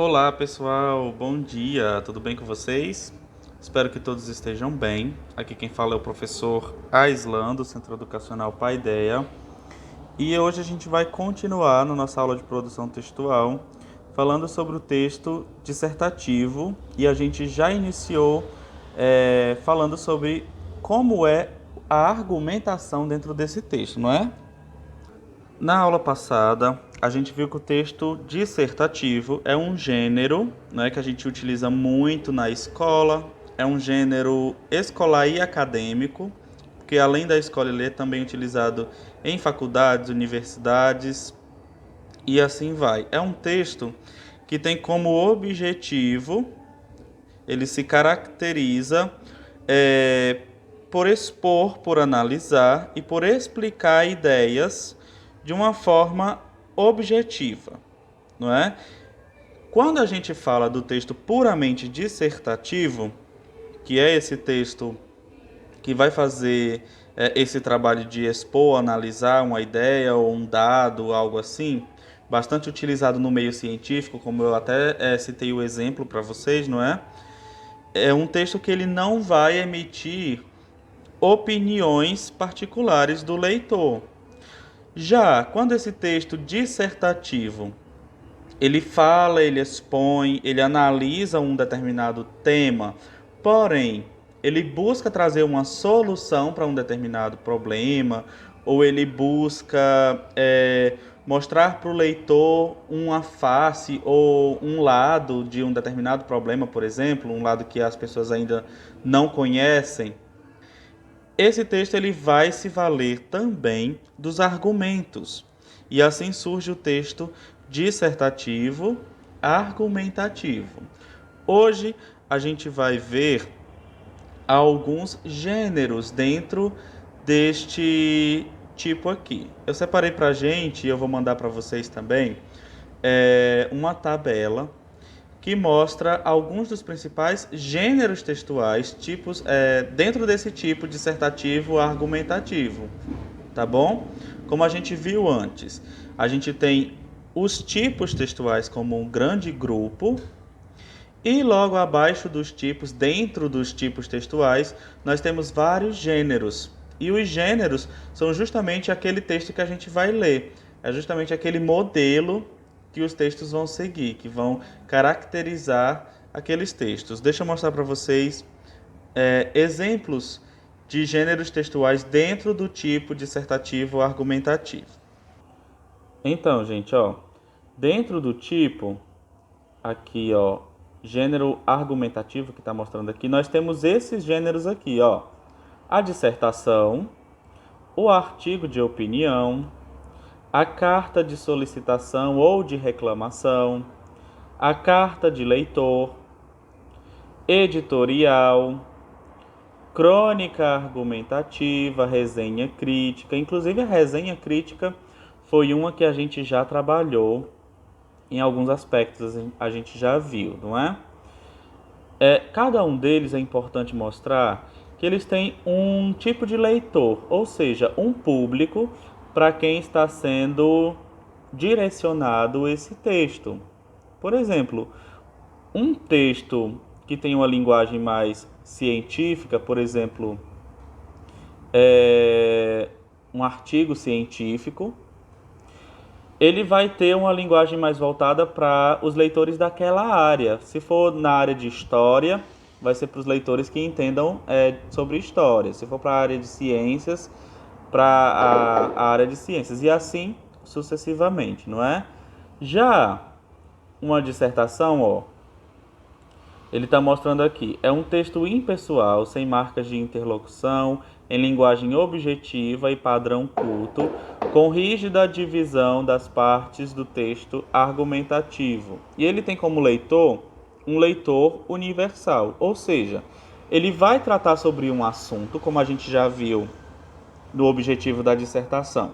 Olá pessoal, bom dia, tudo bem com vocês? Espero que todos estejam bem. Aqui quem fala é o professor Aislan, do Centro Educacional Paideia. E hoje a gente vai continuar na nossa aula de produção textual, falando sobre o texto dissertativo. E a gente já iniciou falando sobre como é a argumentação dentro desse texto, não é? Na aula passada, a gente viu que o texto dissertativo é um gênero, né, que a gente utiliza muito na escola, é um gênero escolar e acadêmico, que além da escola ele é também utilizado em faculdades, universidades e assim vai. É um texto que tem como objetivo, ele se caracteriza é, por expor, por analisar e por explicar ideias de uma forma objetiva, não é? Quando a gente fala do texto puramente dissertativo, que é esse texto que vai fazer esse trabalho de expor, analisar uma ideia ou um dado, algo assim, bastante utilizado no meio científico, como eu até citei o exemplo para vocês, não é? É um texto que ele não vai emitir opiniões particulares do leitor. Já quando esse texto dissertativo ele fala, ele expõe, ele analisa um determinado tema, porém ele busca trazer uma solução para um determinado problema, ou ele busca mostrar para o leitor uma face ou um lado de um determinado problema, por exemplo, um lado que as pessoas ainda não conhecem. Esse texto ele vai se valer também dos argumentos. E assim surge o texto dissertativo argumentativo. Hoje a gente vai ver alguns gêneros dentro deste tipo aqui. Eu separei para a gente, e eu vou mandar para vocês também, uma tabela que mostra alguns dos principais gêneros textuais, tipos dentro desse tipo dissertativo argumentativo, tá bom? Como a gente viu antes, a gente tem os tipos textuais como um grande grupo e logo abaixo dos tipos, dentro dos tipos textuais, nós temos vários gêneros. E os gêneros são justamente aquele texto que a gente vai ler. É justamente aquele modelo que os textos vão seguir, que vão caracterizar aqueles textos. Deixa eu mostrar para vocês exemplos de gêneros textuais dentro do tipo dissertativo argumentativo. Então, gente, ó, dentro do tipo, aqui, ó, gênero argumentativo que está mostrando aqui, nós temos esses gêneros aqui, ó. A dissertação, o artigo de opinião, a carta de solicitação ou de reclamação, a carta de leitor, editorial, crônica argumentativa, resenha crítica. Inclusive a resenha crítica foi uma que a gente já trabalhou em alguns aspectos, a gente já viu, não é? Cada um deles é importante mostrar que eles têm um tipo de leitor, ou seja, um público para quem está sendo direcionado esse texto. Por exemplo, um texto que tem uma linguagem mais científica, por exemplo, um artigo científico, ele vai ter uma linguagem mais voltada para os leitores daquela área. Se for na área de história, vai ser para os leitores que entendam sobre história. Se for para a área de ciências, para a área de ciências. E assim sucessivamente, não é? Já uma dissertação, ó, ele está mostrando aqui, é um texto impessoal, sem marcas de interlocução, em linguagem objetiva e padrão culto, com rígida divisão das partes do texto argumentativo. E ele tem como leitor um leitor universal, ou seja, ele vai tratar sobre um assunto, como a gente já viu no objetivo da dissertação.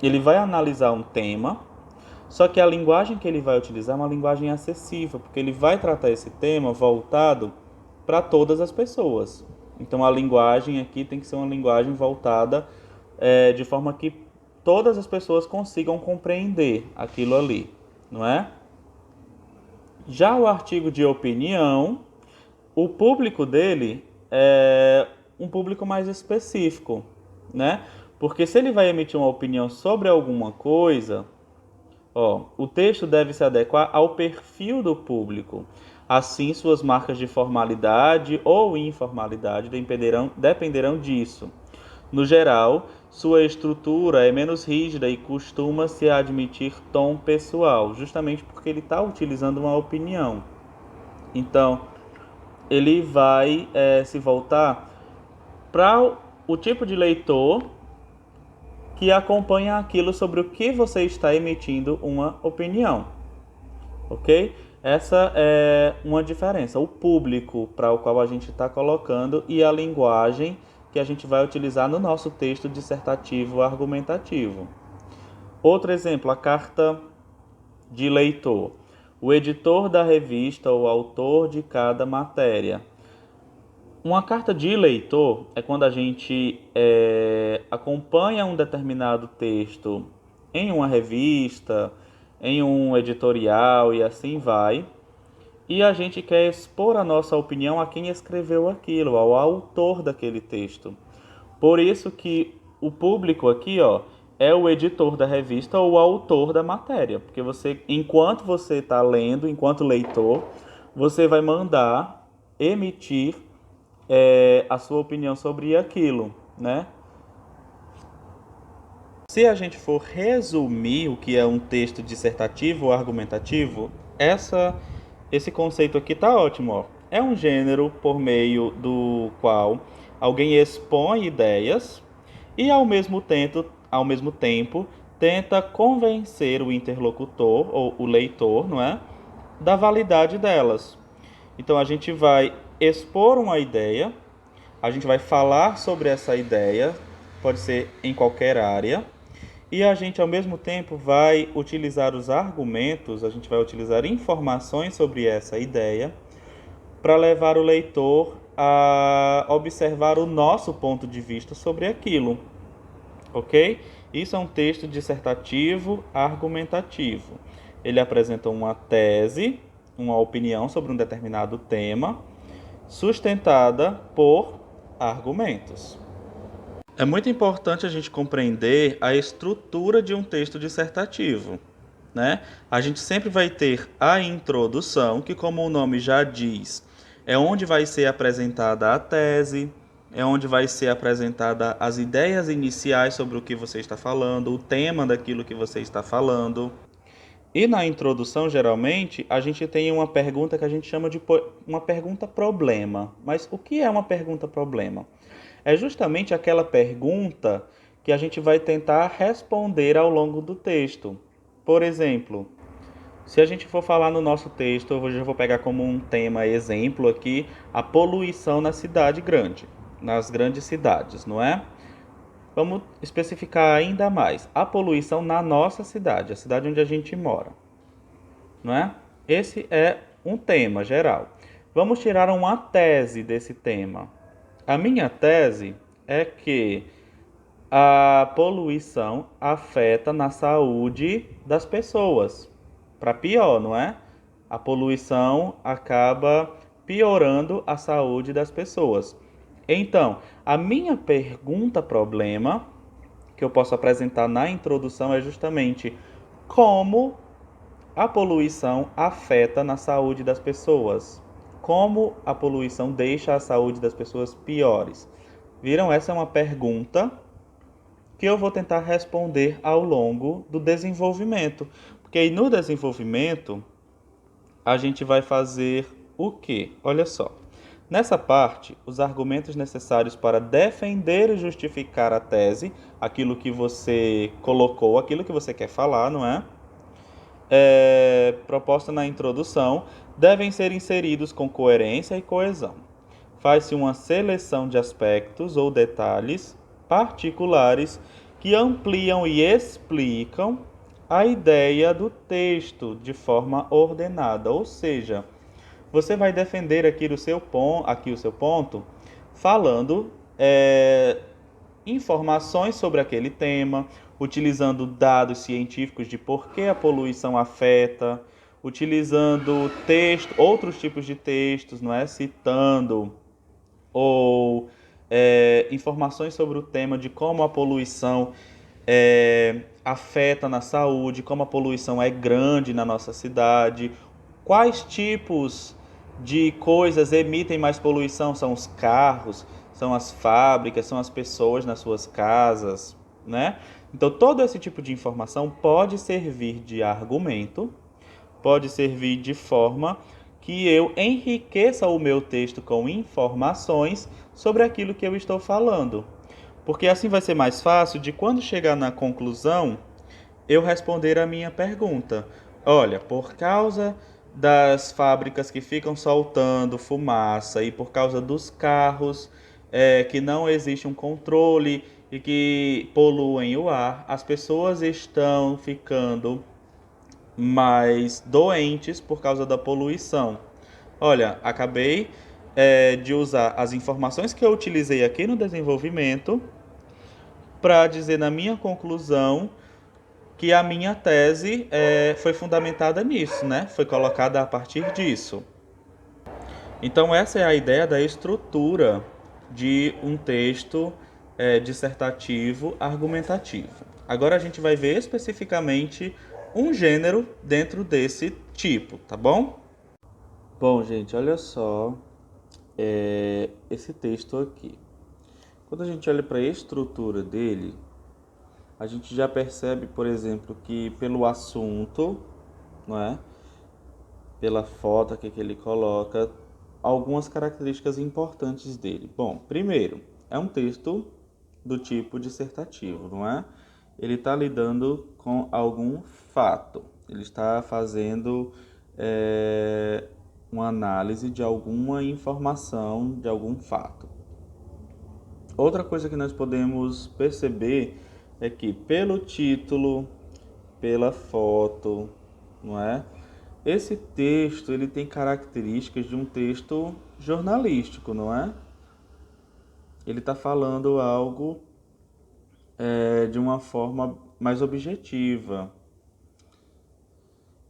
Ele vai analisar um tema, só que a linguagem que ele vai utilizar é uma linguagem acessível, porque ele vai tratar esse tema voltado para todas as pessoas. Então a linguagem aqui tem que ser uma linguagem voltada de forma que todas as pessoas consigam compreender aquilo ali, não é? Já o artigo de opinião, o público dele é um público mais específico, né? Porque se ele vai emitir uma opinião sobre alguma coisa, o texto deve se adequar ao perfil do público. Assim, suas marcas de formalidade ou informalidade dependerão disso. No geral, sua estrutura é menos rígida e costuma-se admitir tom pessoal, justamente porque ele está utilizando uma opinião. Então, ele vai se voltar para o tipo de leitor que acompanha aquilo sobre o que você está emitindo uma opinião, ok? Essa é uma diferença, o público para o qual a gente está colocando e a linguagem que a gente vai utilizar no nosso texto dissertativo argumentativo. Outro exemplo, a carta de leitor. O editor da revista ou autor de cada matéria. Uma carta de leitor é quando a gente acompanha um determinado texto em uma revista, em um editorial e assim vai, e a gente quer expor a nossa opinião a quem escreveu aquilo, ao autor daquele texto. Por isso que o público aqui, é o editor da revista ou o autor da matéria, porque você, enquanto você está lendo, enquanto leitor, você vai mandar emitir a sua opinião sobre aquilo, né? Se a gente for resumir o que é um texto dissertativo ou argumentativo, esse conceito aqui tá ótimo, É um gênero por meio do qual alguém expõe ideias e ao mesmo tempo tenta convencer o interlocutor ou o leitor, não é, da validade delas. Então a gente vai expor uma ideia, a gente vai falar sobre essa ideia, pode ser em qualquer área, e a gente ao mesmo tempo vai utilizar os argumentos, a gente vai utilizar informações sobre essa ideia para levar o leitor a observar o nosso ponto de vista sobre aquilo, ok? Isso é um texto dissertativo argumentativo. Ele apresenta uma tese, uma opinião sobre um determinado tema, sustentada por argumentos. É muito importante a gente compreender a estrutura de um texto dissertativo, né? A gente sempre vai ter a introdução, que como o nome já diz, é onde vai ser apresentada a tese, é onde vai ser apresentada as ideias iniciais sobre o que você está falando, o tema daquilo que você está falando. E na introdução, geralmente, a gente tem uma pergunta que a gente chama de uma pergunta problema. Mas o que é uma pergunta problema? É justamente aquela pergunta que a gente vai tentar responder ao longo do texto. Por exemplo, se a gente for falar no nosso texto, eu já vou pegar como um tema exemplo aqui, a poluição na cidade grande, nas grandes cidades, não é? Vamos especificar ainda mais. A poluição na nossa cidade, a cidade onde a gente mora, não é? Esse é um tema geral. Vamos tirar uma tese desse tema. A minha tese é que a poluição afeta na saúde das pessoas. Para pior, não é? A poluição acaba piorando a saúde das pessoas. Então, a minha pergunta problema que eu posso apresentar na introdução é justamente como a poluição afeta na saúde das pessoas. Como a poluição deixa a saúde das pessoas piores? Viram? Essa é uma pergunta que eu vou tentar responder ao longo do desenvolvimento. Porque aí no desenvolvimento a gente vai fazer o quê? Olha só. Nessa parte, os argumentos necessários para defender e justificar a tese, aquilo que você colocou, aquilo que você quer falar, não é? Proposta na introdução, devem ser inseridos com coerência e coesão. Faz-se uma seleção de aspectos ou detalhes particulares que ampliam e explicam a ideia do texto de forma ordenada, ou seja, você vai defender aqui o seu ponto falando informações sobre aquele tema, utilizando dados científicos de por que a poluição afeta, utilizando texto, outros tipos de textos, não é? Citando ou informações sobre o tema de como a poluição afeta na saúde, como a poluição é grande na nossa cidade, quais tipos de coisas emitem mais poluição, são os carros, são as fábricas, são as pessoas nas suas casas, né? Então todo esse tipo de informação pode servir de argumento, pode servir de forma que eu enriqueça o meu texto com informações sobre aquilo que eu estou falando. Porque assim vai ser mais fácil de quando chegar na conclusão, eu responder a minha pergunta. Olha, por causa das fábricas que ficam soltando fumaça e por causa dos carros que não existe um controle e que poluem o ar, as pessoas estão ficando mais doentes por causa da poluição. Olha, acabei de usar as informações que eu utilizei aqui no desenvolvimento para dizer na minha conclusão que a minha tese foi fundamentada nisso, né? Foi colocada a partir disso. Então essa é a ideia da estrutura de um texto dissertativo argumentativo. Agora a gente vai ver especificamente um gênero dentro desse tipo, tá bom? Bom, gente, olha só esse texto aqui. Quando a gente olha para a estrutura dele, a gente já percebe, por exemplo, que pelo assunto, não é? Pela foto aqui que ele coloca, algumas características importantes dele. Bom, primeiro, é um texto do tipo dissertativo, não é? Ele está lidando com algum fato, ele está fazendo uma análise de alguma informação, de algum fato. Outra coisa que nós podemos perceber é que pelo título, pela foto, não é? Esse texto ele tem características de um texto jornalístico, não é? Ele está falando algo de uma forma mais objetiva.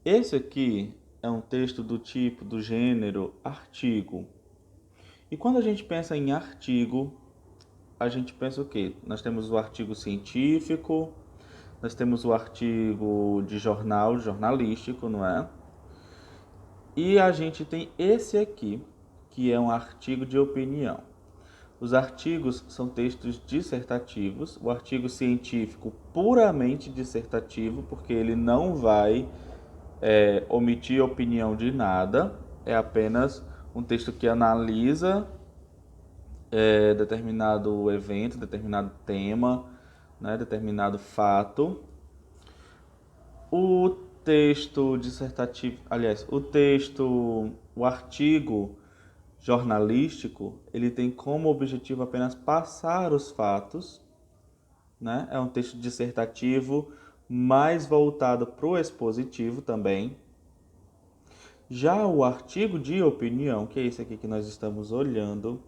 Esse aqui é um texto do tipo, do gênero artigo. E quando a gente pensa em artigo, a gente pensa o quê? Nós temos o artigo científico, nós temos o artigo de jornal, jornalístico, não é? E a gente tem esse aqui, que é um artigo de opinião. Os artigos são textos dissertativos, o artigo científico puramente dissertativo, porque ele não vai omitir opinião de nada, é apenas um texto que analisa determinado evento, determinado tema, né, determinado fato. O texto dissertativo, aliás, o artigo jornalístico, ele tem como objetivo apenas passar os fatos, né? É um texto dissertativo mais voltado para o expositivo também. Já o artigo de opinião, que é esse aqui que nós estamos olhando,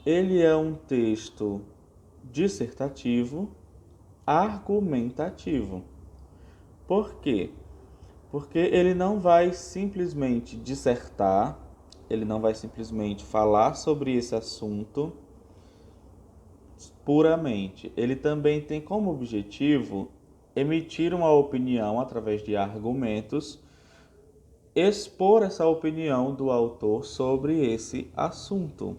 ele é um texto dissertativo argumentativo. Por quê? Porque ele não vai simplesmente dissertar, ele não vai simplesmente falar sobre esse assunto puramente. Ele também tem como objetivo emitir uma opinião através de argumentos, expor essa opinião do autor sobre esse assunto.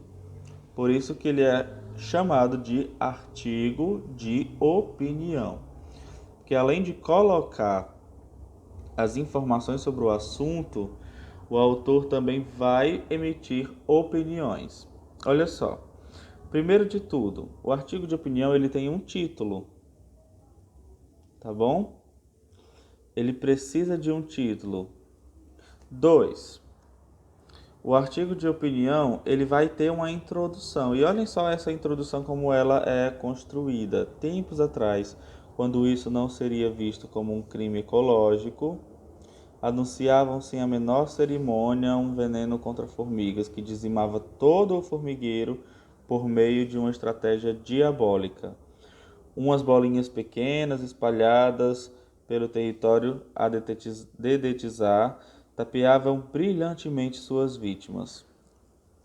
Por isso que ele é chamado de artigo de opinião. Que além de colocar as informações sobre o assunto, o autor também vai emitir opiniões. Olha só, primeiro de tudo, o artigo de opinião ele tem um título, tá bom? Ele precisa de um título. 2. O artigo de opinião ele vai ter uma introdução. E olhem só essa introdução como ela é construída. Tempos atrás, quando isso não seria visto como um crime ecológico, anunciavam sem a menor cerimônia um veneno contra formigas que dizimava todo o formigueiro por meio de uma estratégia diabólica. Umas bolinhas pequenas espalhadas pelo território a dedetizar tapeavam brilhantemente suas vítimas.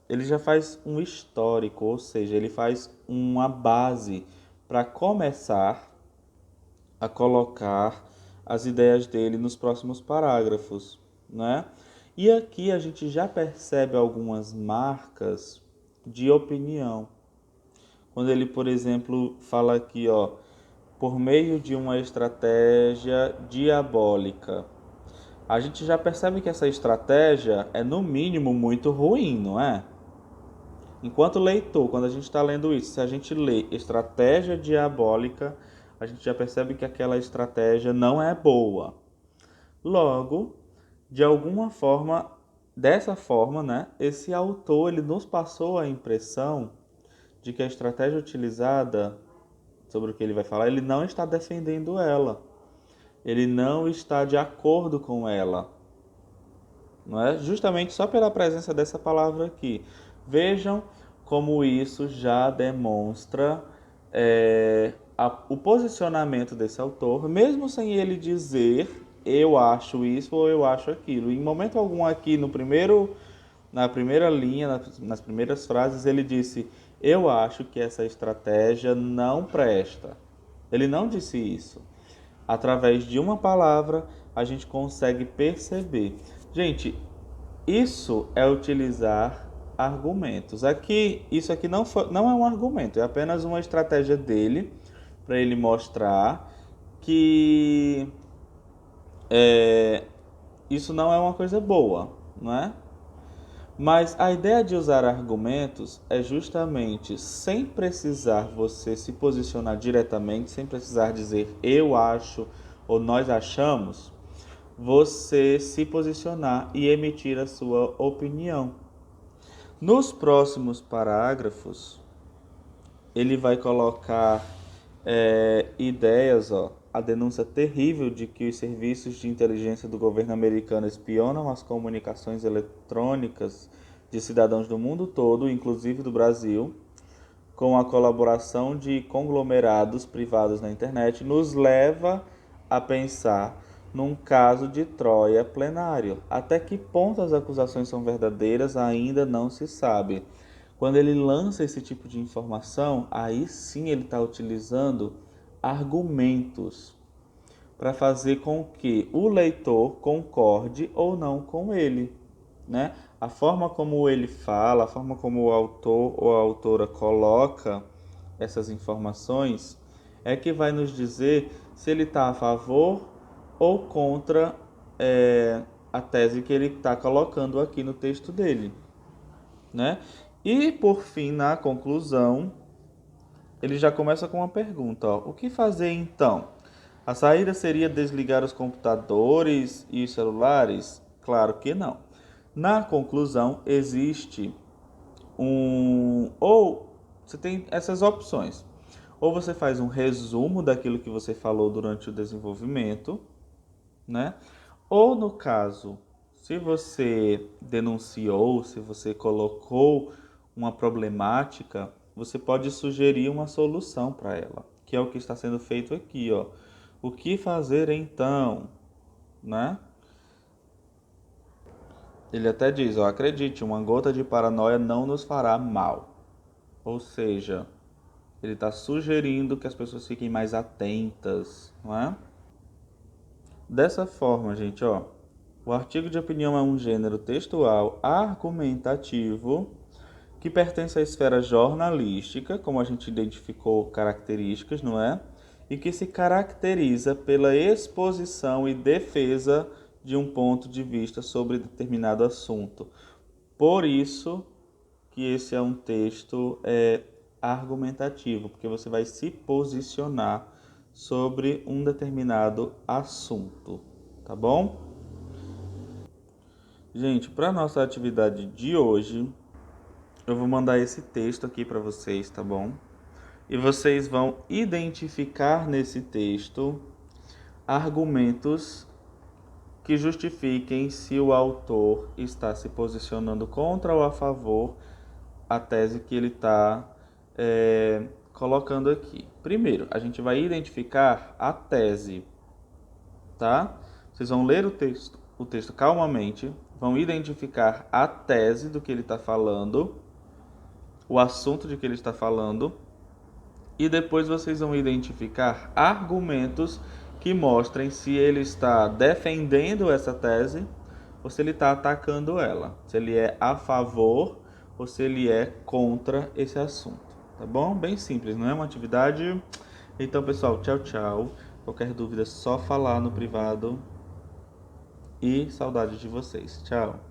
Ele já faz um histórico, ou seja, ele faz uma base para começar a colocar as ideias dele nos próximos parágrafos, né? E aqui a gente já percebe algumas marcas de opinião. Quando ele, por exemplo, fala aqui, ó, por meio de uma estratégia diabólica. A gente já percebe que essa estratégia é, no mínimo, muito ruim, não é? Enquanto leitor, quando a gente está lendo isso, se a gente lê estratégia diabólica, a gente já percebe que aquela estratégia não é boa. Logo, de alguma forma, dessa forma, né, esse autor ele nos passou a impressão de que a estratégia utilizada, sobre o que ele vai falar, ele não está defendendo ela. Ele não está de acordo com ela. Não é? Justamente só pela presença dessa palavra aqui. Vejam como isso já demonstra o posicionamento desse autor, mesmo sem ele dizer eu acho isso ou eu acho aquilo. Em momento algum aqui na primeira linha, nas primeiras frases, ele disse eu acho que essa estratégia não presta. Ele não disse isso. Através de uma palavra, a gente consegue perceber. Gente, isso é utilizar argumentos. Isso aqui não é um argumento, é apenas uma estratégia dele para ele mostrar que isso não é uma coisa boa, não é? Mas a ideia de usar argumentos é justamente sem precisar você se posicionar diretamente, sem precisar dizer eu acho ou nós achamos, você se posicionar e emitir a sua opinião. Nos próximos parágrafos, ele vai colocar ideias, ó, a denúncia terrível de que os serviços de inteligência do governo americano espionam as comunicações eletrônicas de cidadãos do mundo todo, inclusive do Brasil, com a colaboração de conglomerados privados na internet, nos leva a pensar num caso de Troia plenário. Até que ponto as acusações são verdadeiras ainda não se sabe. Quando ele lança esse tipo de informação, aí sim ele está utilizando argumentos para fazer com que o leitor concorde ou não com ele, né? A forma como ele fala, a forma como o autor ou a autora coloca essas informações é que vai nos dizer se ele está a favor ou contra a tese que ele está colocando aqui no texto dele, né? E por fim, na conclusão, ele já começa com uma pergunta, ó. O que fazer então? A saída seria desligar os computadores e os celulares? Claro que não. Na conclusão, existe ou você tem essas opções. Ou você faz um resumo daquilo que você falou durante o desenvolvimento, né? Ou no caso, se você denunciou, se você colocou uma problemática, você pode sugerir uma solução para ela, que é o que está sendo feito aqui, ó. O que fazer então, né? Ele até diz, ó, acredite, uma gota de paranoia não nos fará mal. Ou seja, ele está sugerindo que as pessoas fiquem mais atentas, não é? Dessa forma, gente, ó, o artigo de opinião é um gênero textual argumentativo que pertence à esfera jornalística, como a gente identificou características, não é? E que se caracteriza pela exposição e defesa de um ponto de vista sobre determinado assunto. Por isso que esse é um texto argumentativo, porque você vai se posicionar sobre um determinado assunto, tá bom? Gente, para nossa atividade de hoje, eu vou mandar esse texto aqui para vocês, tá bom? E vocês vão identificar nesse texto argumentos que justifiquem se o autor está se posicionando contra ou a favor a tese que ele está colocando aqui. Primeiro, a gente vai identificar a tese, tá? Vocês vão ler o texto o texto calmamente, vão identificar a tese do que ele está falando, o assunto de que ele está falando, e depois vocês vão identificar argumentos que mostrem se ele está defendendo essa tese ou se ele está atacando ela, se ele é a favor ou se ele é contra esse assunto, tá bom? Bem simples, não é uma atividade? Então, pessoal, tchau, tchau. Qualquer dúvida é só falar no privado e saudade de vocês. Tchau.